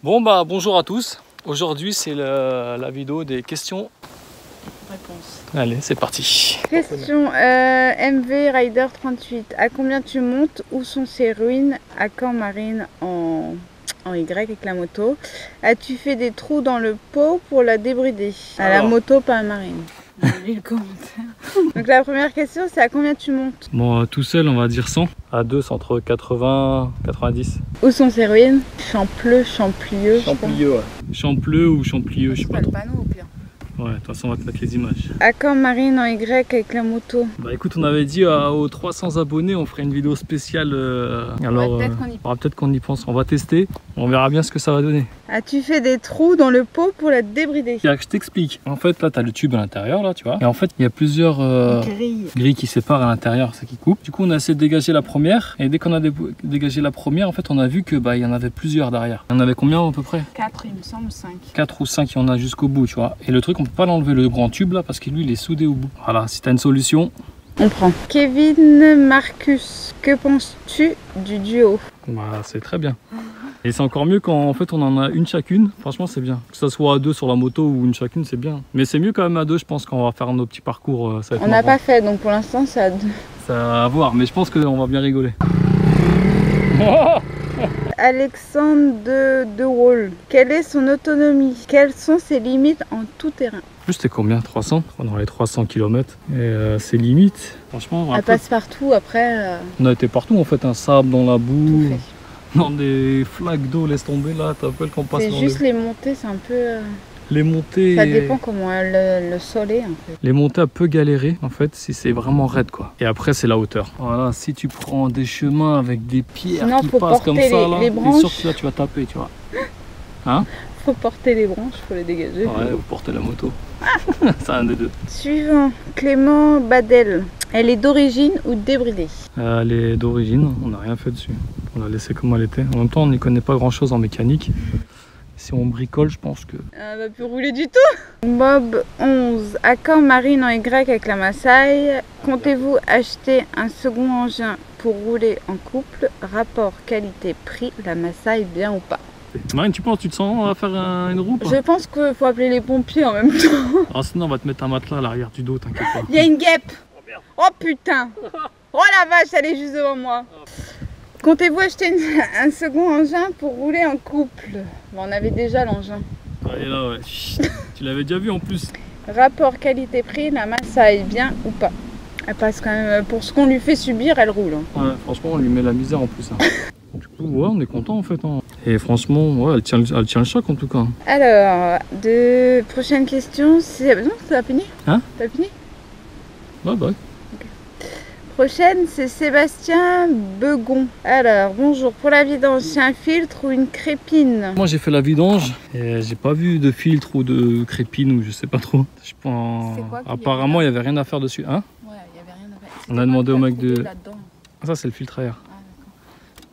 Bon bah bonjour à tous. Aujourd'hui c'est la vidéo des questions. Réponse. Allez, c'est parti. Question MV Rider 38. À combien tu montes? Où sont ces ruines? À quand Marine en Y avec la moto? As-tu fait des trous dans le pot pour la débrider? À la moto, pas à Marine. J'ai lu le commentaire. Donc la première question, c'est à combien tu montes? Bon, tout seul on va dire 100. À deux c'est entre 80 90. Où sont ces ruines? Champleux, Champlieux. Champlieux, ouais. Champleux ou Champlieux, je sais pas le trop. panneau au pire. Ouais, de toute façon on va te mettre les images. À quand Marine en Y avec la moto? Bah écoute, on avait dit aux 300 abonnés on ferait une vidéo spéciale. Alors peut-être qu'on y pense, on va tester, on verra bien ce que ça va donner. As-tu fait des trous dans le pot pour la débrider? Je t'explique. En fait là tu as le tube à l'intérieur là, tu vois. Et en fait il y a plusieurs grilles qui séparent à l'intérieur, ça qui coupe. Du coup on a essayé de dégager la première et dès qu'on a dégagé la première, en fait on a vu que il y en avait plusieurs derrière. Il y en avait combien à peu près? 4 il me semble, 5. 4 ou 5, il y en a jusqu'au bout, tu vois. Et le truc, on peut pas l'enlever le grand tube là parce que lui il est soudé au bout. Voilà, si tu as une solution. On prend. Kevin Marcus, que penses-tu du duo? Voilà, c'est très bien. Et c'est encore mieux quand en fait on en a une chacune. Franchement c'est bien. Que ça soit à deux sur la moto ou une chacune, c'est bien. Mais c'est mieux quand même à deux, je pense, quand on va faire nos petits parcours. Ça va être on n'a pas fait, donc pour l'instant c'est à deux. Ça va à voir, mais je pense qu'on va bien rigoler. Alexandre de Wall, quelle est son autonomie? Quelles sont ses limites en tout terrain? Juste c'était combien? 300? On a les 300 km. Et ses limites, franchement... Elle passe partout après. On a été partout en fait, un sable, dans la boue, dans des flaques d'eau, laisse tomber là, t'appelles qu'on passe dans c'est juste les montées, c'est un peu... Les montées... Ça dépend comment le sol est en fait. Les montées, peut galérer en fait si c'est vraiment raide quoi. Et après c'est la hauteur. Voilà, si tu prends des chemins avec des pierres qui passent comme ça là, t'es sûr que là tu vas taper, tu vois. Hein? Faut porter les branches, faut les dégager. Ouais, ou porter la moto. C'est un des deux. Suivant, Clément Badel. Elle est d'origine ou débridée? Elle est d'origine, on n'a rien fait dessus. On l'a laissé comme elle était. En même temps, on n'y connaît pas grand chose en mécanique. Si on bricole, je pense que... Elle va plus rouler du tout. Bob 11. À quand Marine en Y avec la Maasai? Comptez-vous acheter un second engin pour rouler en couple? Rapport qualité-prix, la Maasai bien ou pas? Marine, tu penses, tu te sens à faire une roue? Je pense qu'il faut appeler les pompiers en même temps. Ah, sinon on va te mettre un matelas à l'arrière du dos, t'inquiète pas. Il y a une guêpe. Oh putain. Oh la vache, elle est juste devant moi. Comptez-vous acheter un second engin pour rouler en couple? On avait déjà l'engin. Allez là, ouais. Tu l'avais déjà vu en plus. Rapport qualité-prix, la Maasai bien ou pas? Elle passe quand même, pour ce qu'on lui fait subir, elle roule. Ouais, franchement, on lui met la misère en plus. Du coup, ouais, on est content en fait. Et franchement, ouais, elle tient le choc en tout cas. Alors, prochaine question, c'est... Non, ça a fini? Hein? Ça a fini? Ouais, bah. Prochaine, c'est Sébastien Begon. Alors, bonjour, pour la vidange, c'est un filtre ou une crépine? Moi, j'ai fait la vidange et j'ai pas vu de filtre ou de crépine ou je sais pas trop. Je pense... Apparemment, il y avait rien à faire dessus. Hein? Ouais, il y avait rien à faire. On a demandé au mec de... Ah, ça, c'est le filtre à air.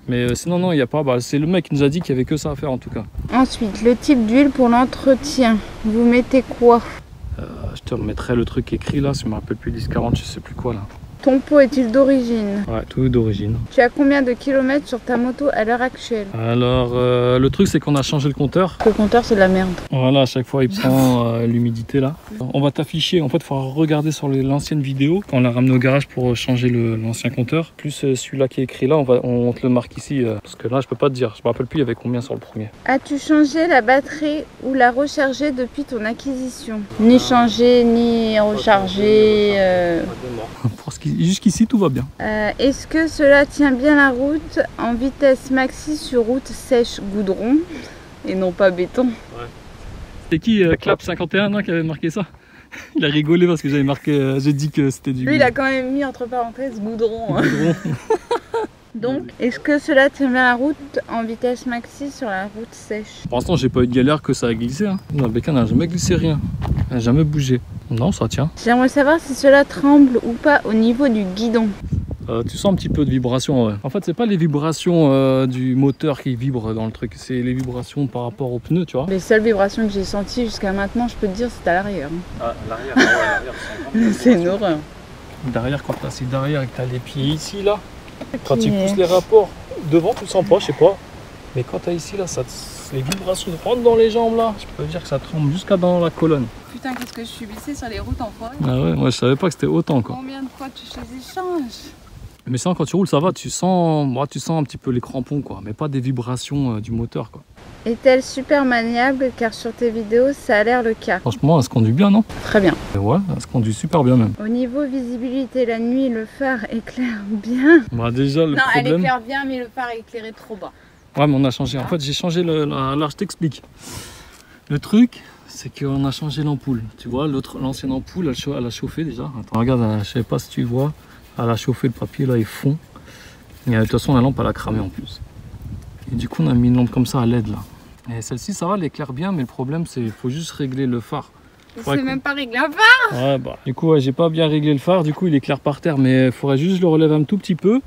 Mais sinon, non, il n'y a pas. C'est le mec qui nous a dit qu'il n'y avait que ça à faire en tout cas. Ensuite, le type d'huile pour l'entretien. Vous mettez quoi? Je te remettrai le truc écrit là, si je me rappelle plus 10-40, je sais plus quoi là. Ton pot est-il d'origine? Ouais, tout est d'origine. Tu as combien de kilomètres sur ta moto à l'heure actuelle? Alors, le truc c'est qu'on a changé le compteur. Le compteur c'est de la merde. Voilà, à chaque fois il prend l'humidité là. On va t'afficher, en fait il faudra regarder sur l'ancienne vidéo quand on l'a ramené au garage pour changer l'ancien compteur. Plus celui-là qui est écrit là, on te le marque ici. Parce que là je peux pas te dire, je me rappelle plus il y avait combien sur le premier. As-tu changé la batterie ou la rechargé depuis ton acquisition? Ni changé, ni rechargé. Jusqu'ici tout va bien. Est-ce que cela tient bien la route en vitesse maxi sur route sèche goudron et non pas béton? Ouais. C'est qui Clap 51 non, qui avait marqué ça? Il a rigolé parce que j'avais marqué, j'ai dit que c'était du... Lui il a quand même mis entre parenthèses goudron. Goudron. Donc, est-ce que cela tient bien la route en vitesse maxi sur la route sèche? Pour l'instant, j'ai pas eu de galère que ça a glissé. Hein. La bécane n'a jamais glissé rien. Elle n'a jamais bougé. Non, ça tient. J'aimerais savoir si cela tremble ou pas au niveau du guidon. Tu sens un petit peu de vibration, ouais. En fait, c'est pas les vibrations du moteur qui vibrent dans le truc, c'est les vibrations par rapport aux pneus, tu vois. Les seules vibrations que j'ai senties jusqu'à maintenant, je peux te dire, c'est à l'arrière. Ah, l'arrière, ouais, c'est une horreur. Derrière, quand t'as assis derrière et que t'as les pieds ici, là, quand tu pousses les rapports devant, tu le sens pas, je sais pas. Mais quand t'as ici, là, ça les vibrations rentrent dans les jambes là. Je peux dire que ça tremble jusqu'à dans la colonne. Putain, qu'est-ce que je suis blessée sur les routes en forêt. Ah ouais, moi je savais pas que c'était autant quoi. Combien de fois tu fais des échanges? Mais ça, quand tu roules, ça va, tu sens un petit peu les crampons quoi, mais pas des vibrations du moteur quoi. Est-elle super maniable? Car sur tes vidéos, ça a l'air le cas. Franchement, elle se conduit bien, non? Très bien. Et ouais, elle se conduit super bien même. Au niveau visibilité, la nuit, le phare éclaire bien. Bah déjà, le problème... elle éclaire bien, mais le phare est éclairé trop bas. Ouais, mais on a changé. En fait, j'ai changé alors, je t'explique. Le truc, c'est qu'on a changé l'ampoule. Tu vois, l'ancienne ampoule, elle a chauffé déjà. Attends, regarde, je sais pas si tu vois. Elle a chauffé le papier, là, il fond. Et de toute façon, la lampe, elle a cramé en plus. Et du coup, on a mis une lampe comme ça à LED, là. Et celle-ci, ça va, elle éclaire bien, mais le problème, c'est qu'il faut juste régler le phare. C'est même pas réglé un phare. Ouais, bah, du coup, ouais, j'ai pas bien réglé le phare, du coup, il éclaire par terre, mais il faudrait juste le relever un tout petit peu.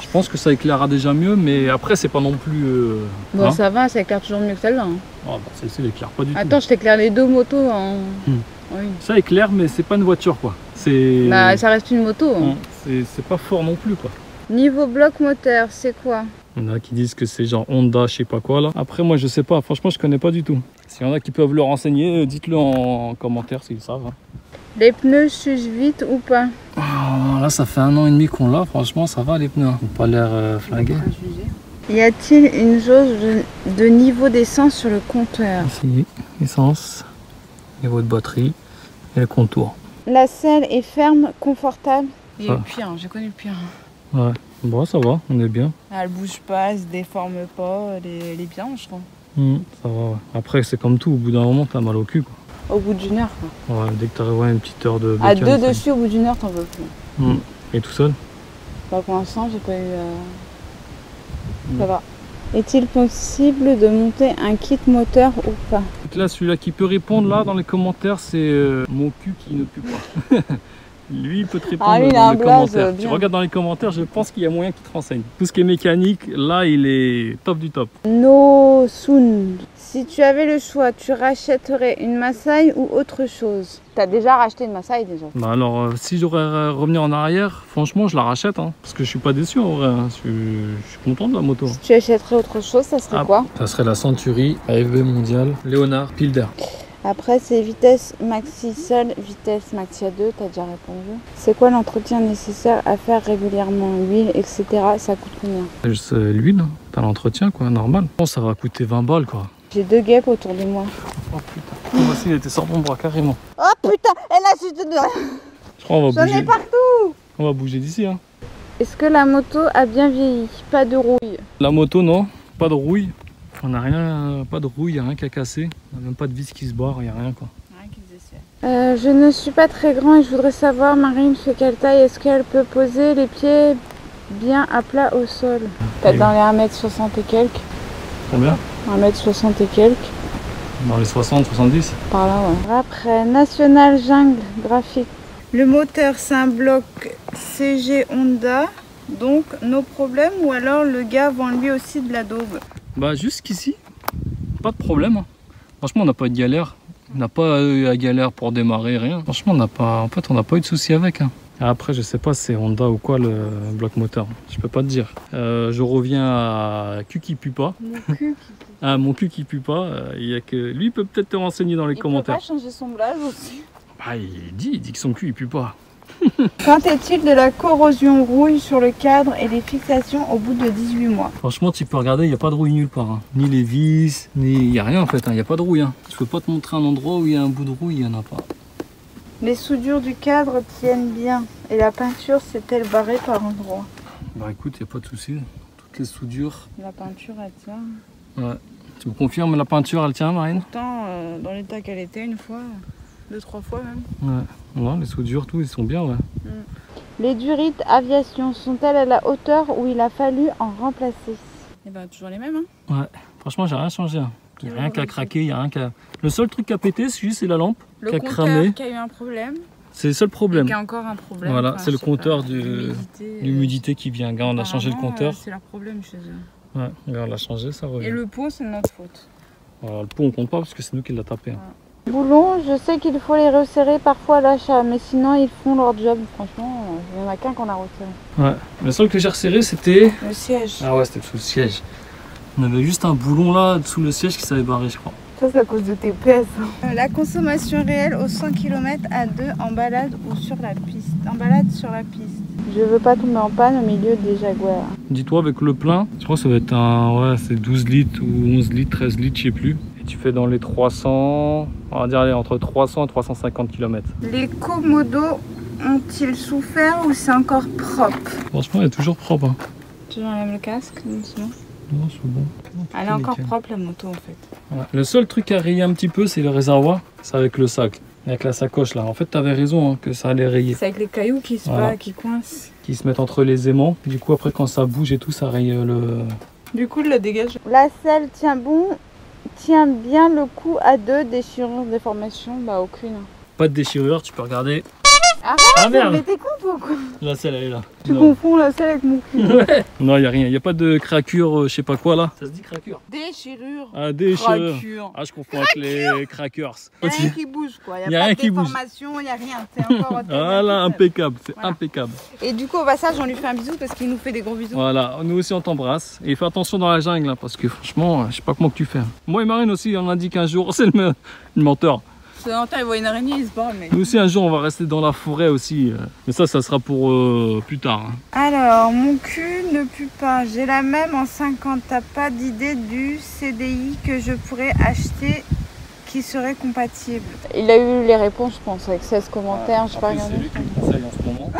Je pense que ça éclairera déjà mieux, mais après, c'est pas non plus... bon, ça va, ça éclaire toujours mieux que celle-là. Hein. Oh, bah, celle-ci, elle éclaire pas du tout. Attends, je t'éclaire les deux motos en... Oui. Ça éclaire, mais c'est pas une voiture, quoi. Bah, ça reste une moto. Hein. C'est pas fort non plus, quoi. Niveau bloc moteur, c'est quoi? Il y en a qui disent que c'est genre Honda, je sais pas quoi là. Après moi je sais pas, franchement je connais pas du tout. S'il y en a qui peuvent le renseigner, dites-le en commentaire s'ils savent. Hein. Les pneus s'usent vite ou pas? Oh, là ça fait 1 an et demi qu'on l'a, franchement ça va les pneus. Ils n'ont pas l'air flingués. Y a-t-il une jauge de niveau d'essence sur le compteur? Ici, essence, niveau de batterie et le contour. La selle est ferme, confortable. Il y a eu pire, j'ai connu le pire. Ouais, bon ça va, on est bien. Elle bouge pas, elle se déforme pas, elle est bien je crois. Ça va, ouais. Après c'est comme tout, au bout d'un moment t'as mal au cul quoi. Au bout d'une heure quoi. Ouais, dès que t'arrives à une petite heure de... À deux dessus, au bout d'une heure t'en veux plus. Et tout seul? Bah pour l'instant j'ai pas eu... Ça va. Est-il possible de monter un kit moteur ou pas? Là celui-là qui peut répondre là dans les commentaires c'est mon cul qui ne pue pas. Lui, il peut te répondre dans les commentaires. Tu regardes dans les commentaires, je pense qu'il y a moyen qu'il te renseigne. Tout ce qui est mécanique, là, il est top du top. No Sound. Si tu avais le choix, tu rachèterais une Masai ou autre chose? Tu as déjà racheté une Masai déjà? Bah alors, si j'aurais revenir en arrière, franchement, je la rachète. Hein, parce que je suis pas déçu en vrai. Hein, je suis content de la moto. Si tu achèterais autre chose, ça serait quoi? Ça serait la Century AFB mondiale Léonard Pilder. Après, c'est vitesse maxi seule, vitesse maxi à 2, t'as déjà répondu. C'est quoi l'entretien nécessaire à faire régulièrement? L'huile, etc. Ça coûte combien? Juste l'huile, t'as l'entretien quoi, normal. Bon, ça va coûter 20 balles quoi. J'ai 2 guêpes autour de moi. Oh putain, moi aussi il était sans mon bras carrément. Oh putain, elle a su de... Je crois qu'on va bouger. J'en ai partout. On va bouger d'ici hein. Est-ce que la moto a bien vieilli? Pas de rouille? La moto non, pas de rouille. On n'a rien, pas de rouille, il n'y a rien qu'à casser. On n'a même pas de vis qui se barre, il n'y a rien quoi. Rien qui se dessert. Je ne suis pas très grand et je voudrais savoir, Marine fait quelle taille? Est-ce qu'elle peut poser les pieds bien à plat au sol? Peut-être dans les 1m60 et quelques. Combien? 1m60 et quelques. Dans les 60, 70? Par là, ouais. Après, National Jungle graphique. Le moteur, c'est un bloc CG Honda. Donc, nos problèmes ou alors le gars vend lui aussi de la daube? Bah jusqu'ici, pas de problème. Hein. Franchement, on n'a pas eu de galère. On n'a pas eu la galère pour démarrer, rien. Franchement, on n'a pas eu de soucis avec. Hein. Après, je sais pas si c'est Honda ou quoi le bloc moteur. Je peux pas te dire. Je reviens à cul qui pue pas. Mon cul qui pue. Ah, mon cul qui pue pas. Il y a que lui peut peut-être te renseigner dans les commentaires. Il peut pas changer son blage aussi. Bah, il dit que son cul il pue pas. Qu'en est-il de la corrosion rouille sur le cadre et les fixations au bout de 18 mois? Franchement, tu peux regarder, il n'y a pas de rouille nulle part. Hein. Ni les vis, ni... il n'y a rien en fait, il n'y a pas de rouille. Hein. Je peux pas te montrer un endroit où il y a un bout de rouille, il n'y en a pas. Les soudures du cadre tiennent bien et la peinture s'est-elle barrée par endroits? Bah écoute, il n'y a pas de souci. Toutes les soudures... La peinture, elle tient. Ouais. Tu me confirmes, la peinture, elle tient, Marine? Pourtant, dans l'état qu'elle était, une fois, 2-3 fois même. Ouais. Non, les soudures, tout, ils sont bien, ouais. Les durites aviation sont-elles à la hauteur où il a fallu en remplacer? Eh ben, toujours les mêmes, hein. Ouais. Franchement, j'ai rien changé. Hein. Il n'y a rien qu'à craquer, il n'y a rien qu'à... Le seul truc qui a pété, c'est la lampe qui a cramé. Qui a eu un problème. C'est le seul problème. Il y a encore un problème. Voilà, c'est le compteur de l'humidité qui vient. Regarde, on a changé le compteur. C'est leur problème chez eux. Ouais, regarde, on l'a changé, ça revient. Et le pot, c'est de notre faute. Alors, le pot, on compte pas parce que c'est nous qui l'a tapé. Hein. Boulons, je sais qu'il faut les resserrer parfois à l'achat, mais sinon ils font leur job. Franchement, il n'y en a qu'un qu'on a resserré. Ouais, le seul que j'ai resserré, c'était... Le siège. Ah ouais, c'était sous le siège. On avait juste un boulon là sous le siège qui s'avait barré, je crois. Ça, c'est à cause de tes pèses. La consommation réelle aux 100 km à 2 en balade ou sur la piste. En balade sur la piste. Je veux pas tomber en panne au milieu des Jaguars. Dis-toi avec le plein, je crois que ça va être un... Ouais, c'est 12 litres ou 11 litres, 13 litres, je sais plus. Et tu fais dans les 300... On va dire allez, entre 300 et 350 km. Les Komodo ont-ils souffert ou c'est encore propre? Franchement, elle est toujours propre. Hein. Tu enlèves le casque, sinon? Non, c'est bon. Elle est encore propre la moto en fait. Ouais. Le seul truc à rayer un petit peu, c'est le réservoir. C'est avec le sac, avec la sacoche là. En fait, tu avais raison hein, que ça allait rayer. C'est avec les cailloux qui se qui coincent. Qui se mettent entre les aimants. Du coup, après, quand ça bouge et tout, ça raye le... Du coup, le dégage. La selle tient bien le coup à 2. Déchirure, déformation? Bah, aucune. Pas de déchirure, tu peux regarder. Arrête, ah merde, mais t'es con toi quoi. La selle elle est là. Tu confonds la selle avec mon cul. Ouais. Non, il y a rien, il y a pas de craquure, je sais pas quoi là. Ça se dit craquure. Déchirure. Ah, déchirure. Ah, je confonds avec les crackers. Il y a rien qui bouge quoi. Il y a rien qui bouge. Il y a rien. C'est encore voilà, impeccable, c'est impeccable. Et du coup au passage, on lui fait un bisou parce qu'il nous fait des gros bisous. Voilà, nous aussi on t'embrasse. Et fais attention dans la jungle là, parce que franchement, je sais pas comment que tu fais. Moi et Marine aussi, on a dit qu'un jour, c'est le menteur. Longtemps, il voit une araignée, il se bat. Mais... Nous aussi, un jour, on va rester dans la forêt aussi. Mais ça sera pour plus tard. Hein. Alors, mon cul ne pue pas. J'ai la même en 50. T'as pas d'idée du CDI que je pourrais acheter qui serait compatible? Il a eu les réponses, je pense, avec 16 commentaires. Je sais pas regarder. C'est lui qui me conseille en ce moment.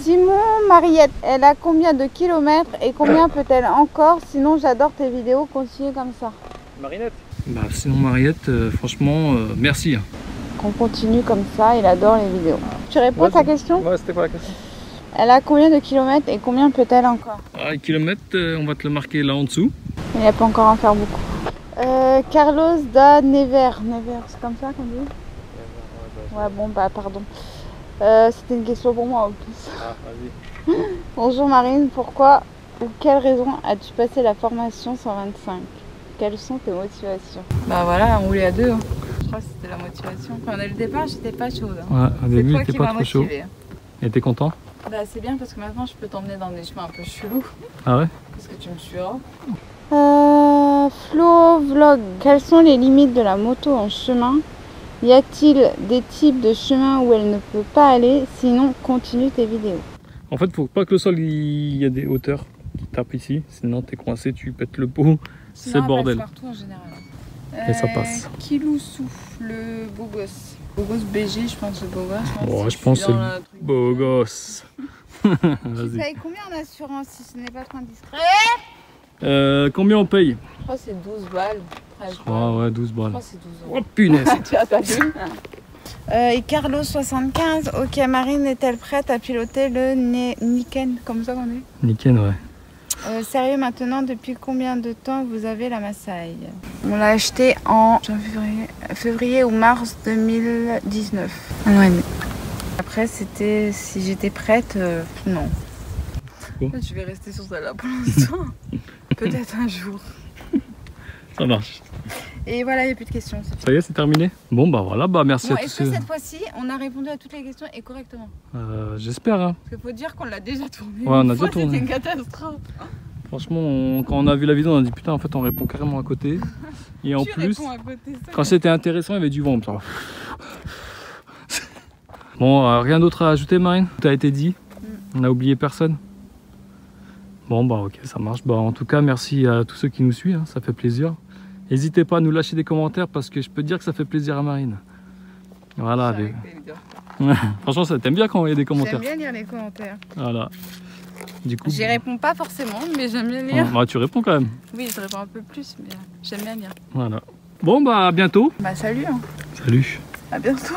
Simon Mariette, elle a combien de kilomètres et combien peut-elle encore? Sinon, j'adore tes vidéos. Continue comme ça. Marinette. Bah, sinon Mariette, franchement, merci. Qu'on continue comme ça, il adore les vidéos. Tu réponds à ta question? Ouais, c'était quoi la question? Elle a combien de kilomètres et combien peut-elle encore? Ah, kilomètres, on va te le marquer là en dessous. Il n'y a pas encore en faire beaucoup. Carlos da Never, c'est comme ça qu'on dit? Ouais, bon, bah pardon. C'était une question pour moi en plus. Ah, vas-y. Bonjour Marine, pourquoi ou quelle raison as-tu passé la formation 125? Quelles sont tes motivations? Bah voilà, on roulait à 2. Hein. Je crois que c'était la motivation. Quand on a eu le départ, j'étais pas chaude. Hein. Ouais, au début, t'étais pas trop chaud. Et t'es content? Bah c'est bien parce que maintenant je peux t'emmener dans des chemins un peu chelous. Ah ouais? Parce que tu me suivras. Flo Vlog, quelles sont les limites de la moto en chemin? Y a-t-il des types de chemins où elle ne peut pas aller? Sinon, continue tes vidéos. En fait, faut pas que le sol il y a des hauteurs qui tapent ici, sinon t'es coincé, tu pètes le pot. C'est le bordel. Partout en général. Et ça passe. Kiloussou, le beau gosse. Beau gosse BG, je pense, le beau gosse. Bon, je pense que c'est le beau gosse. Vas-y. Tu payes combien en assurance si ce n'est pas trop indiscret? Combien on paye? Je crois que c'est 12 balles. Ouais, 12 balles. Je crois que c'est 12 euros. Oh punaise. Tu as pas vu? Et Carlos 75, ok Marine, est-elle prête à piloter le Niken, comme ça qu'on dit? Niken, ouais. Sérieux maintenant, depuis combien de temps vous avez la Masai? On l'a acheté en février ou mars 2019. Un an et demi. Après c'était si j'étais prête, non. Bon. Je vais rester sur celle-là pour l'instant. Peut-être un jour. Ça marche. Et voilà, il n'y a plus de questions. Ça y est, c'est terminé? Bon, bah voilà, bah merci à tous. Est-ce que cette fois-ci, on a répondu à toutes les questions et correctement? J'espère. Hein. Parce qu'il faut dire qu'on l'a déjà tourné. Ouais, on a déjà tourné. C'était une catastrophe. Franchement, quand on a vu la vidéo, on a dit putain, en fait, on répond carrément à côté. Et en plus, quand c'était intéressant, il y avait du vent. Bon, rien d'autre à ajouter, Marine? Tout a été dit. On n'a oublié personne. Bon, bah ok, ça marche. Bah, en tout cas, merci à tous ceux qui nous suivent, hein, ça fait plaisir. N'hésitez pas à nous lâcher des commentaires parce que je peux te dire que ça fait plaisir à Marine. Voilà. Franchement, ça t'aime bien quand il y a des commentaires. J'aime bien lire les commentaires. Voilà. Du coup, j'y réponds pas forcément, mais j'aime bien lire. Bah, tu réponds quand même. Oui, je réponds un peu plus, mais j'aime bien lire. Voilà. Bon, bah à bientôt. Bah salut. Hein. Salut. À bientôt.